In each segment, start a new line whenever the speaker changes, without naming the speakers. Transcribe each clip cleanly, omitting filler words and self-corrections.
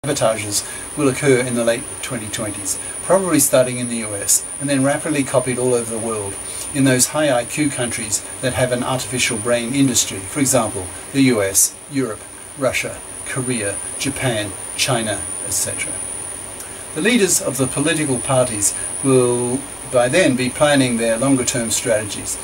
sabotages will occur in the late 2020s, probably starting in the US and then rapidly copied all over the world in those high IQ countries that have an artificial brain industry. For example, the US, Europe, Russia, Korea, Japan, China, etc. The leaders of the political parties will by then be planning their longer term strategies,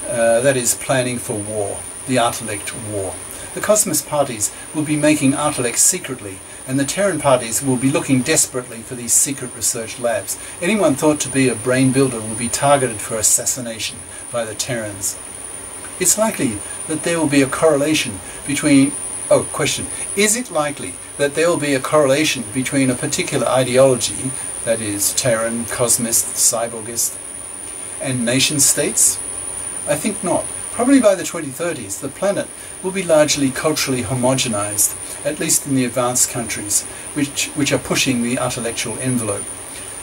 that is, planning for war, the Artilect War. The Cosmos parties will be making Artilect secretly, and the Terran parties will be looking desperately for these secret research labs. Anyone thought to be a brain builder will be targeted for assassination by the Terrans. It's likely that there will be a correlation between... Oh, question. Is it likely that there will be a correlation between a particular ideology, that is, Terran, Cosmist, Cyborgist, and nation states? I think not. Probably by the 2030s, the planet will be largely culturally homogenized, at least in the advanced countries, which are pushing the intellectual envelope.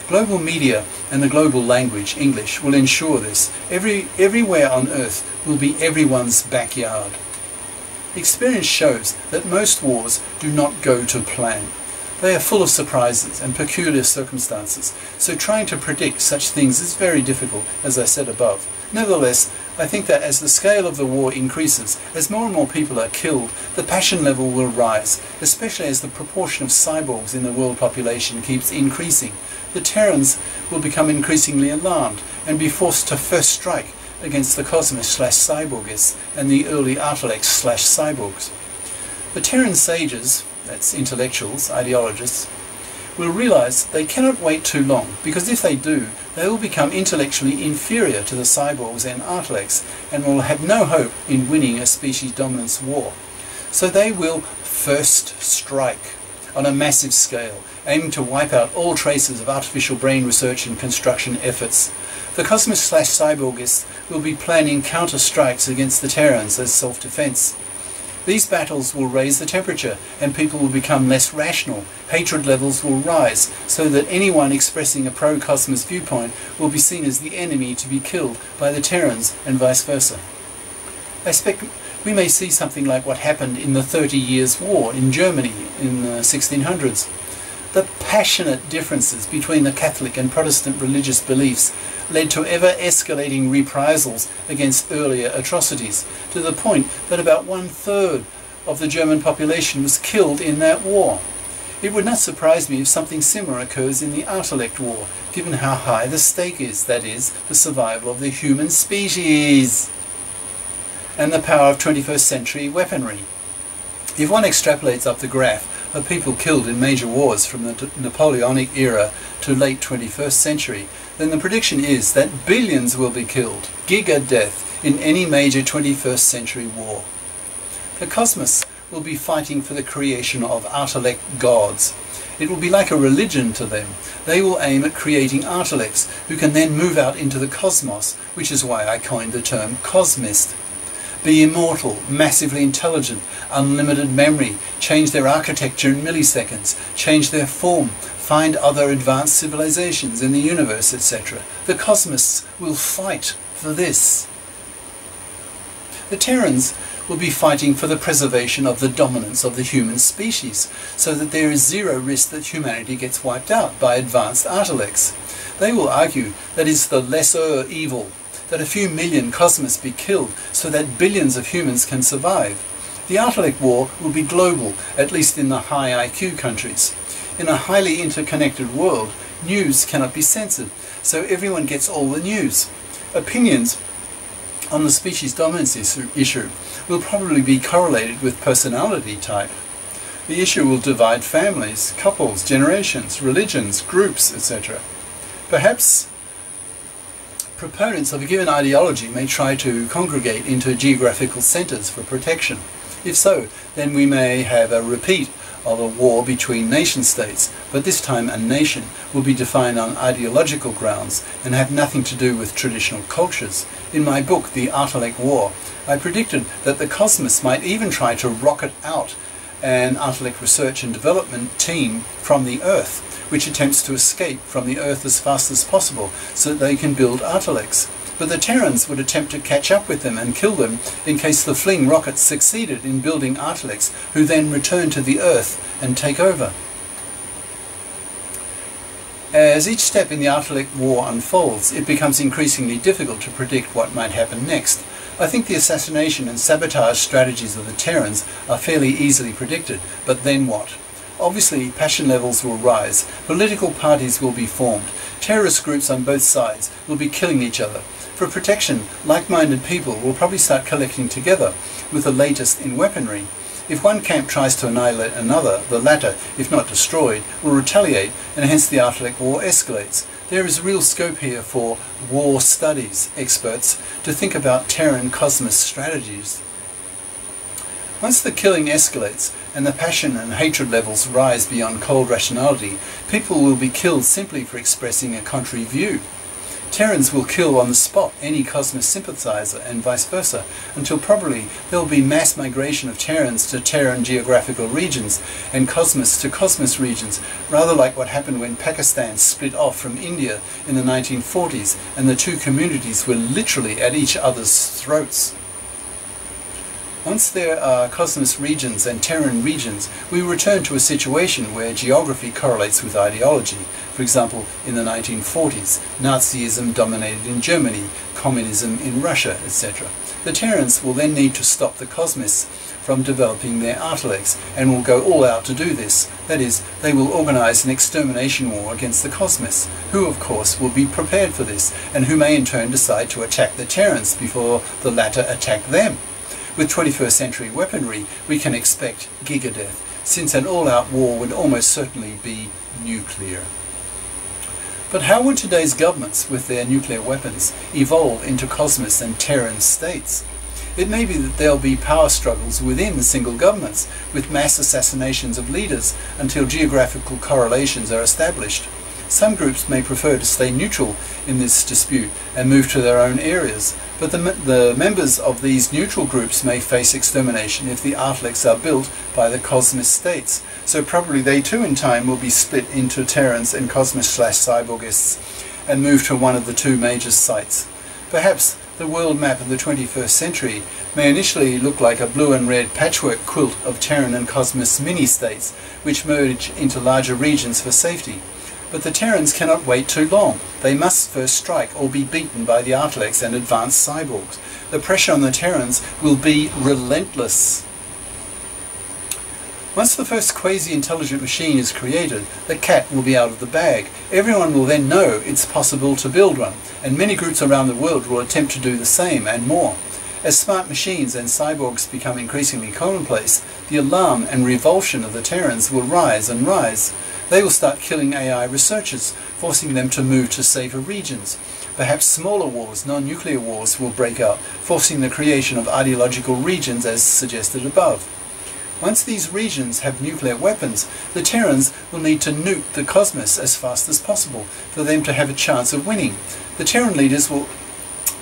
Global media and the global language, English, will ensure this. Everywhere on Earth will be everyone's backyard. Experience shows that most wars do not go to plan. They are full of surprises and peculiar circumstances, so trying to predict such things is very difficult, as I said above. Nevertheless, I think that as the scale of the war increases, as more and more people are killed, the passion level will rise, especially as the proportion of cyborgs in the world population keeps increasing. The Terrans will become increasingly alarmed and be forced to first strike against the Cosmos/Cyborgists and the early Artilects/Cyborgs. The Terran sages, that's intellectuals, ideologists, will realize they cannot wait too long, because if they do, they will become intellectually inferior to the cyborgs and Artilects and will have no hope in winning a species dominance war. So they will first strike on a massive scale, aiming to wipe out all traces of artificial brain research and construction efforts. The Cosmos/Cyborgists will be planning counter-strikes against the Terrans as self-defense. These battles will raise the temperature and people will become less rational. Hatred levels will rise so that anyone expressing a pro-Cosmos viewpoint will be seen as the enemy to be killed by the Terrans and vice versa. I expect we may see something like what happened in the 30 Years' War in Germany in the 1600s. The passionate differences between the Catholic and Protestant religious beliefs led to ever-escalating reprisals against earlier atrocities, to the point that about 1/3 of the German population was killed in that war. It would not surprise me if something similar occurs in the Artilect War, given how high the stake is, that is, the survival of the human species, and the power of 21st century weaponry. If one extrapolates up the graph of people killed in major wars from the Napoleonic era to late 21st century, then the prediction is that billions will be killed, giga-death, in any major 21st century war. The Cosmos will be fighting for the creation of Artilect gods. It will be like a religion to them. They will aim at creating Artilects, who can then move out into the cosmos, which is why I coined the term Cosmist. Be immortal, massively intelligent, unlimited memory, change their architecture in milliseconds, change their form, find other advanced civilizations in the universe, etc. The Cosmists will fight for this. The Terrans will be fighting for the preservation of the dominance of the human species, so that there is zero risk that humanity gets wiped out by advanced Artilects. They will argue that it's the lesser evil, that a few million Cosmos be killed so that billions of humans can survive. The Artilect War will be global, at least in the high IQ countries. In a highly interconnected world, news cannot be censored, so everyone gets all the news. Opinions on the species dominance issue will probably be correlated with personality type. The issue will divide families, couples, generations, religions, groups, etc. Perhaps proponents of a given ideology may try to congregate into geographical centres for protection. If so, then we may have a repeat of a war between nation-states, but this time a nation will be defined on ideological grounds and have nothing to do with traditional cultures. In my book, The Artilect War, I predicted that the Cosmos might even try to rocket out an Artilect research and development team from the Earth, which attempts to escape from the Earth as fast as possible so that they can build Artilects. But the Terrans would attempt to catch up with them and kill them in case the Fling rockets succeeded in building Artilects, who then return to the Earth and take over. As each step in the Artilect War unfolds, it becomes increasingly difficult to predict what might happen next. I think the assassination and sabotage strategies of the Terrans are fairly easily predicted, but then what? Obviously, passion levels will rise, political parties will be formed, terrorist groups on both sides will be killing each other. For protection, like-minded people will probably start collecting together with the latest in weaponry. If one camp tries to annihilate another, the latter, if not destroyed, will retaliate, and hence the Artilect War escalates. There is real scope here for war studies experts to think about Terran cosmos strategies. Once the killing escalates and the passion and hatred levels rise beyond cold rationality, people will be killed simply for expressing a contrary view. Terrans will kill on the spot any cosmos sympathizer and vice versa, until probably there will be mass migration of Terrans to Terran geographical regions and cosmos to cosmos regions, rather like what happened when Pakistan split off from India in the 1940s and the two communities were literally at each other's throats. Once there are cosmos regions and Terran regions, we return to a situation where geography correlates with ideology. For example, in the 1940s, Nazism dominated in Germany, communism in Russia, etc. The Terrans will then need to stop the cosmos from developing their Artilects, and will go all out to do this. That is, they will organize an extermination war against the cosmos, who of course will be prepared for this, and who may in turn decide to attack the Terrans before the latter attack them. With 21st century weaponry, we can expect gigadeath, since an all-out war would almost certainly be nuclear. But how would today's governments, with their nuclear weapons, evolve into cosmos and Terran states? It may be that there will be power struggles within single governments, with mass assassinations of leaders until geographical correlations are established. Some groups may prefer to stay neutral in this dispute and move to their own areas, but the members of these neutral groups may face extermination if the Artilects are built by the cosmos states, so probably they too in time will be split into Terrans and cosmos/cyborgists and move to one of the two major sites. Perhaps the world map of the 21st century may initially look like a blue and red patchwork quilt of Terran and cosmos mini-states, which merge into larger regions for safety. But the Terrans cannot wait too long. They must first strike or be beaten by the Artilects and advanced cyborgs. The pressure on the Terrans will be relentless. Once the first quasi-intelligent machine is created, the cat will be out of the bag. Everyone will then know it's possible to build one, and many groups around the world will attempt to do the same and more. As smart machines and cyborgs become increasingly commonplace, the alarm and revulsion of the Terrans will rise and rise. They will start killing AI researchers, forcing them to move to safer regions. Perhaps smaller wars, non-nuclear wars, will break out, forcing the creation of ideological regions as suggested above. Once these regions have nuclear weapons, the Terrans will need to nuke the cosmos as fast as possible for them to have a chance of winning. The Terran leaders will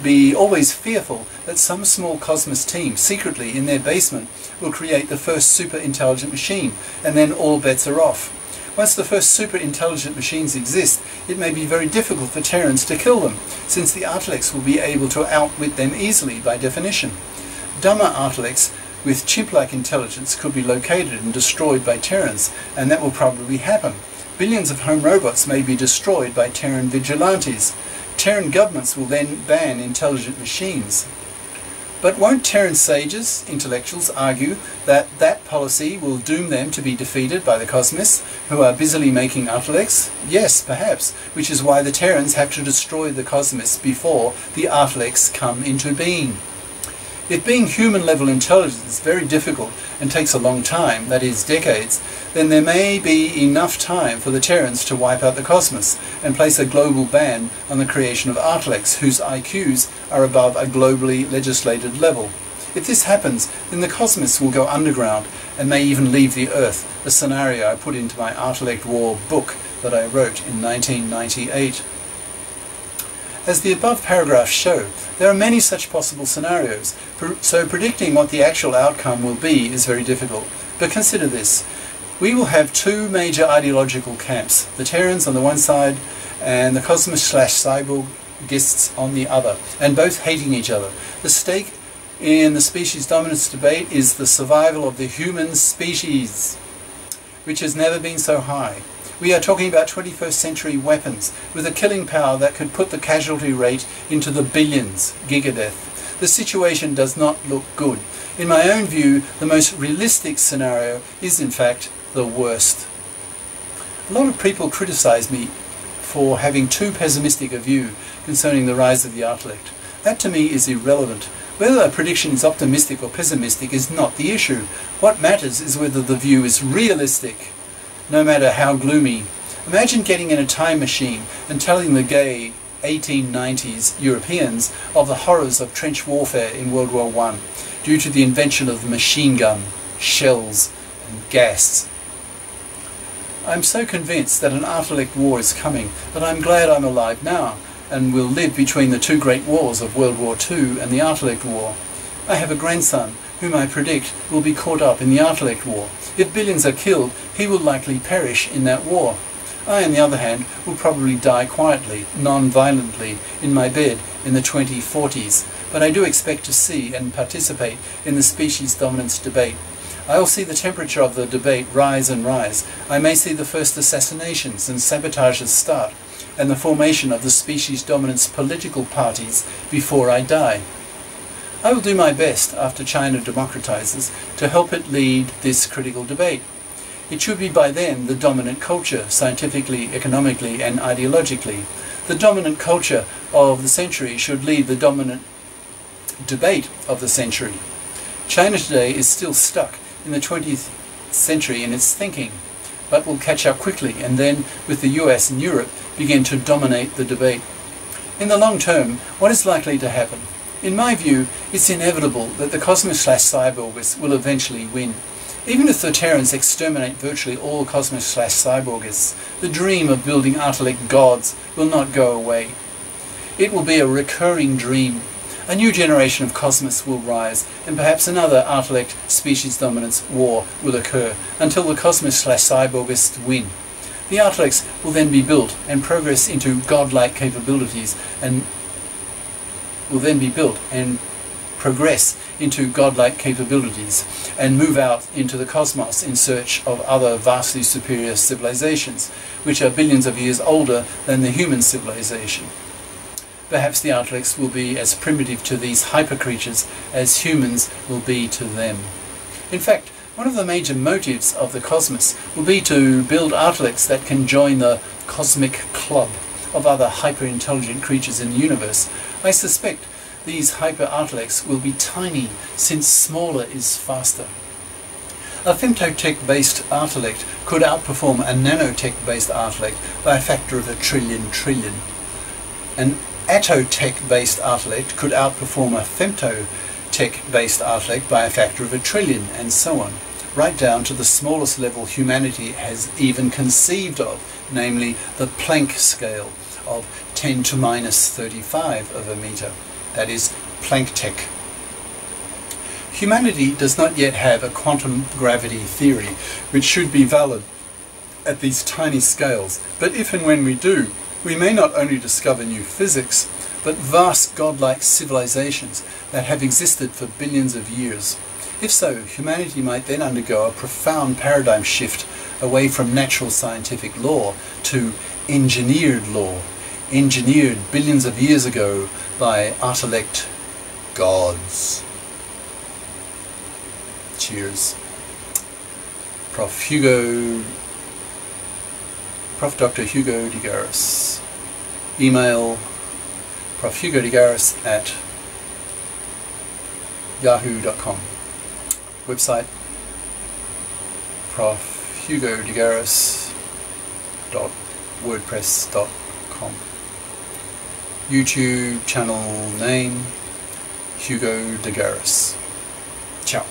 be always fearful that some small cosmos team secretly in their basement will create the first super-intelligent machine, and then all bets are off. Once the first super-intelligent machines exist, it may be very difficult for Terrans to kill them, since the Artilects will be able to outwit them easily by definition. Dumber Artilects with chimp-like intelligence could be located and destroyed by Terrans, and that will probably happen. Billions of home robots may be destroyed by Terran vigilantes. Terran governments will then ban intelligent machines. But won't Terran sages, intellectuals, argue that that policy will doom them to be defeated by the cosmos, who are busily making Artilects? Yes, perhaps, which is why the Terrans have to destroy the cosmos before the Artilects come into being. If being human-level intelligence is very difficult and takes a long time, that is, decades, then there may be enough time for the Terrans to wipe out the cosmos and place a global ban on the creation of Artilects whose IQs are above a globally legislated level. If this happens, then the cosmos will go underground and may even leave the Earth, a scenario I put into my Artilect War book that I wrote in 1998. As the above paragraphs show, there are many such possible scenarios, so predicting what the actual outcome will be is very difficult. But consider this. We will have two major ideological camps, the Terrans on the one side and the cosmos/cyborgists on the other, and both hating each other. The stake in the species dominance debate is the survival of the human species, which has never been so high. We are talking about 21st century weapons with a killing power that could put the casualty rate into the billions, gigadeath. The situation does not look good. In my own view, the most realistic scenario is in fact the worst. A lot of people criticize me for having too pessimistic a view concerning the rise of the Artilect. That to me is irrelevant. Whether a prediction is optimistic or pessimistic is not the issue. What matters is whether the view is realistic, no matter how gloomy. Imagine getting in a time machine and telling the gay 1890s Europeans of the horrors of trench warfare in World War I due to the invention of the machine gun, shells and gas. I'm so convinced that an Artilect war is coming that I'm glad I'm alive now and will live between the two great wars of World War II and the Artilect War. I have a grandson whom I predict will be caught up in the Artilect War. If billions are killed, he will likely perish in that war. I, on the other hand, will probably die quietly, non-violently, in my bed in the 2040s, but I do expect to see and participate in the species dominance debate. I will see the temperature of the debate rise and rise. I may see the first assassinations and sabotages start, and the formation of the species dominance political parties before I die. I will do my best, after China democratizes, to help it lead this critical debate. It should be by then the dominant culture, scientifically, economically and ideologically. The dominant culture of the century should lead the dominant debate of the century. China today is still stuck in the 20th century in its thinking, but will catch up quickly and then, with the US and Europe, begin to dominate the debate. In the long term, what is likely to happen? In my view, it's inevitable that the Cosmos/Cyborgists will eventually win. Even if the Terrans exterminate virtually all Cosmos/Cyborgists, the dream of building Artilect gods will not go away. It will be a recurring dream. A new generation of Cosmos will rise, and perhaps another Artilect species dominance war will occur until the Cosmos/Cyborgists win. The Artilects will then be built and progress into godlike capabilities and move out into the cosmos in search of other vastly superior civilizations, which are billions of years older than the human civilization. Perhaps the Artilects will be as primitive to these hyper-creatures as humans will be to them. In fact, one of the major motives of the cosmos will be to build Artilects that can join the cosmic club of other hyper-intelligent creatures in the universe. I suspect these hyper-Artilects will be tiny, since smaller is faster. A femtotech-based Artilect could outperform a nanotech-based Artilect by a factor of a trillion. An attotech-based Artilect could outperform a femtotech-based Artilect by a factor of a trillion, and so on, right down to the smallest level humanity has even conceived of, namely the Planck scale of 10 to minus 35 of a meter. That is Planck tech. Humanity does not yet have a quantum gravity theory, which should be valid at these tiny scales, but if and when we do, we may not only discover new physics, but vast godlike civilizations that have existed for billions of years. If so, humanity might then undergo a profound paradigm shift away from natural scientific law to engineered law, engineered billions of years ago by Artilect gods. Cheers. Prof. Dr. Hugo de GARIS. Email profhugodegaris@yahoo.com. Website profhugodegaris.wordpress.com. YouTube channel name Hugo de GARIS. Ciao.